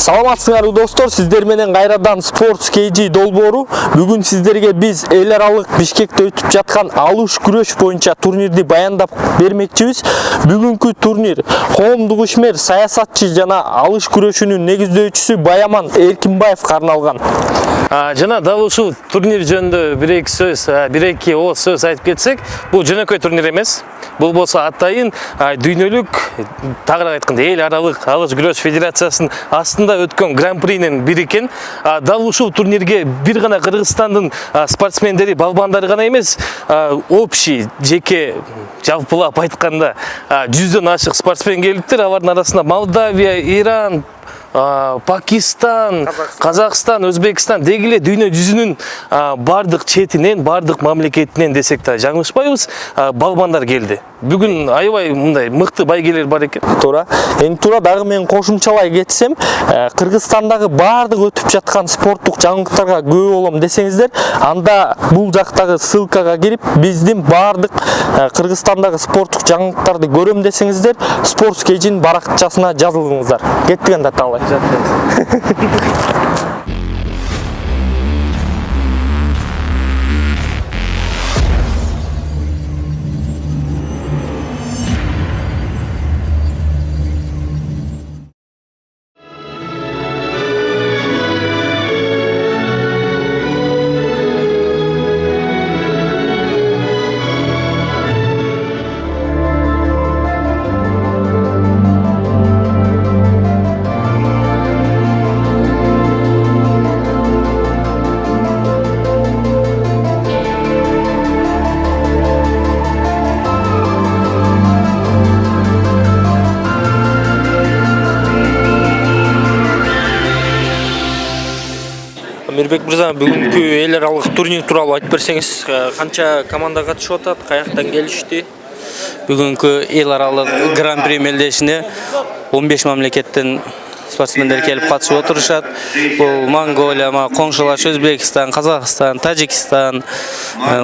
Саламатсыңарбы достор, сиздер менен кайрадан Sports KG долбоору. Бүгүн сиздерге биз эл аралык Бишкекте өтүп жаткан алыш күрөш боюнча турнирди баяндап бермекчибиз. Бүгүнкү турнир коомдук ишмер, саясатчы жана алыш күрөшүнүн негиздөөчүсү Баяман Эркинбаевга арналган. Жана дал ушул турнир жөнүндө бир-эки ооз сөз айтып кетсек, бул жөнөкөй турнир эмес. Бул болсо атайын дүйнөлүк, тагыраак айтканда эл аралык алыш күрөш федерациясынын астында өткөн гран-принин бири экен. Дал ушул турнирге бир гана Кыргызстандын спортсмендери, балбандары гана эмес, общий жеке жалпылап айтканда 100дөн ашык спортсмен келиптир. Алардын арасында Молдавия, Иран, Пакистан, Казакстан, Өзбекстан деги эле дүйнө жүзүнүн бардык четинен, бардык мамлекетинен десек да жаңылышпайбыз, балбандар келди. Бүгүн аябай мындай мыкты байгелер бар экен. Туура. Эми туура дагы мен кошумчалай кетсем, Кыргызстандагы бардык өтүп жаткан спорттук жаңылыктарга күбө болом десеңиздер, анда бул жактагы ссылкага кирип, биздин бардык Кыргызстандагы спорттук жаңылыктарды көрөм десеңиздер, Sports KG'нин баракчасына жазылыңыздар. Кеттик анда таалай. Мирбек мырза, бүгүнкү эл аралык турнир тууралуу айтып берсеңиз, канча команда катышып атат, каяктан келишти? Бүгүнкү эл аралык гран-при мелдешине 15 мамлекеттен спортсмендер келип катышып отурушат. Бул Монголия, коңшулаш Өзбекстан, Казакстан, Тажикстан,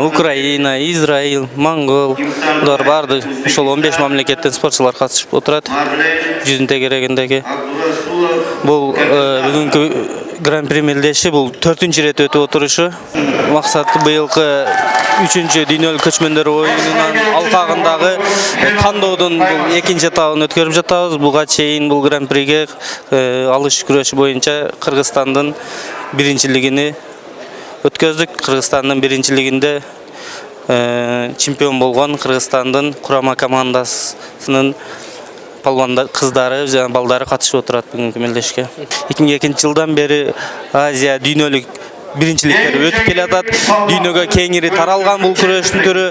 Украина, Израиль, Монгол, булар бардык ошол 15 мамлекеттен спортчулар катышып отурат. Жүзүн тегерегиндеги. Бул бүгүнкү гран-при мелдеши бул 4-чү ирет өтүп отурушу. Максаты быйылкы 3-чү дүйнөлүк көчмөндөр оюнунун алкагындагы тандоодун бул 2-чи этабын өткөрүп жатабыз. Буга чейин бул гран-приге алыш күрөшү боюнча Кыргызстандын биринчилигини өткөздүк. Кыргызстандын биринчилигинде чемпион болгон Кыргызстандын курама командасынын палбандар, кыздары жана балдары катышып отурат бүгүнкү мелдешке. 2002 жылдан бери Азия дүйнөлүк биринчиликтер өтүп келатат. Дүйнөгө кеңири таралган бул күрөштүн түрү.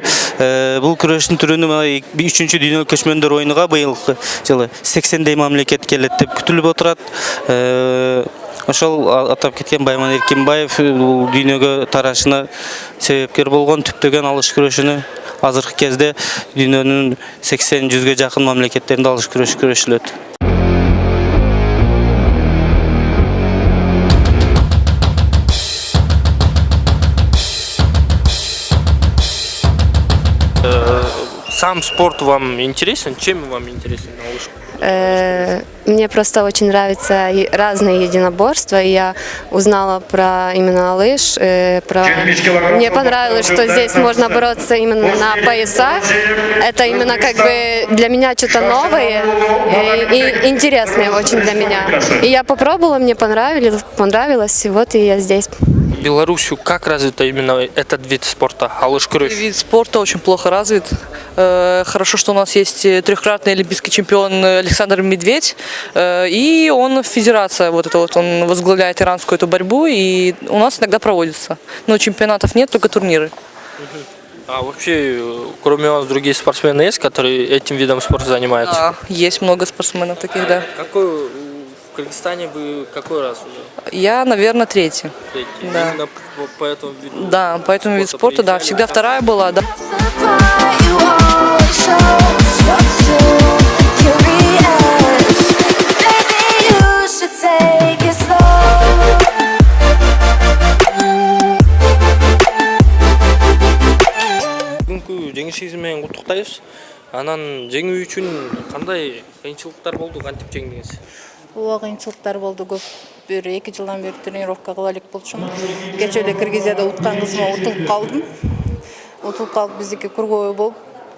Бул күрөштүн түрүнү 3-чү дүйнөлүк көчмөндөр оюнуга быйылкы жылы 80дей мамлекет келет деп күтүлүп отурат. Ошол атап кеткен Баяман Эркинбаев бул дүйнөгө тарашына себепкер болгон түптөгөн алыш күрөшүнү азыркы кезде дүйнөнүн 80-100гө жакын мамлекеттеринде алыш күрөшү күрөшүлөт. Сам спорт вам интересен? Чем вам интересен алыш? Мне просто очень нравятся разные единоборства, и я узнала про именно алыш. Мне понравилось, что здесь можно бороться именно на поясах. Это именно как бы для меня что-то новое и интересное очень для меня. И я попробовала, мне понравилось, и вот и я здесь. Белоруссию как развита именно этот вид спорта, алыш күрөш? Вид спорта очень плохо развит. Хорошо, что у нас есть трехкратный олимпийский чемпион Александр Медведь, и он федерация, он возглавляет иранскую эту борьбу, и у нас иногда проводится. Но чемпионатов нет, только турниры. А вообще, кроме вас, другие спортсмены есть, которые этим видом спорта занимаются? Да, есть много спортсменов таких, да. В Кыргызстане вы какой раз уже? Я, наверное, третий. Да. Именно по этому виду? Да, по этому виду спорта, да. Всегда вторая была, да. Жеңишиңиз менен куттуктайбыз. Анан жеңүү үчүн кандай кыйынчылыктар болду, кантип жеңдиңиз? Ооба кыйынчылыктар болду көп. Бир 2 жылдан бери тренировка кыла элек болчумун. Кече эле Кыргызияда уткан кызыма утулуп калдым. Утулуп калып биздики кургой болуп,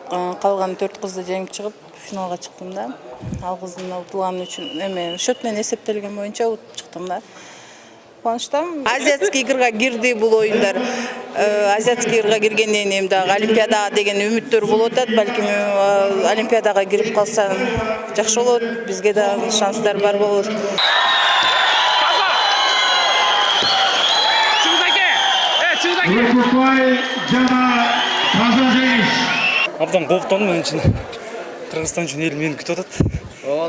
калган 4 кызды жеңип чыгып финалга чыктым да. Ал кыздын утулганы үчүн эме счет менен эсептелген боюнча утуп чыктым да. Кубанычтамын. Азиатский игрга кирди бул оюндар. Азиатский игрга киргенден кийин дагы Олимпиадага деген үмүттөр болуп атат. Балким Олимпиадага кирип калсам жакшы болот. Бизге да шанстар бар болот. Абдан кооптондум мен үчүн. Кыргызстан үчүн эл мени күтүп атат.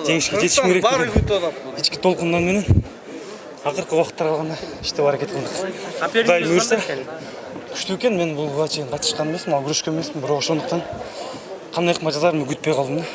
Жеңишке жетишим керек. Баары күтүп атат. Ички толкундан менен акыркы убакытта калганда иштеп аракет кылдык. Кудай буйрса, күчтүү экен. Мен буга чейин катышкан эмесмин, ал күрөшкөн эмесмин, бирок ошондуктан кандай ыкма жазарымды күтпөй калдым да.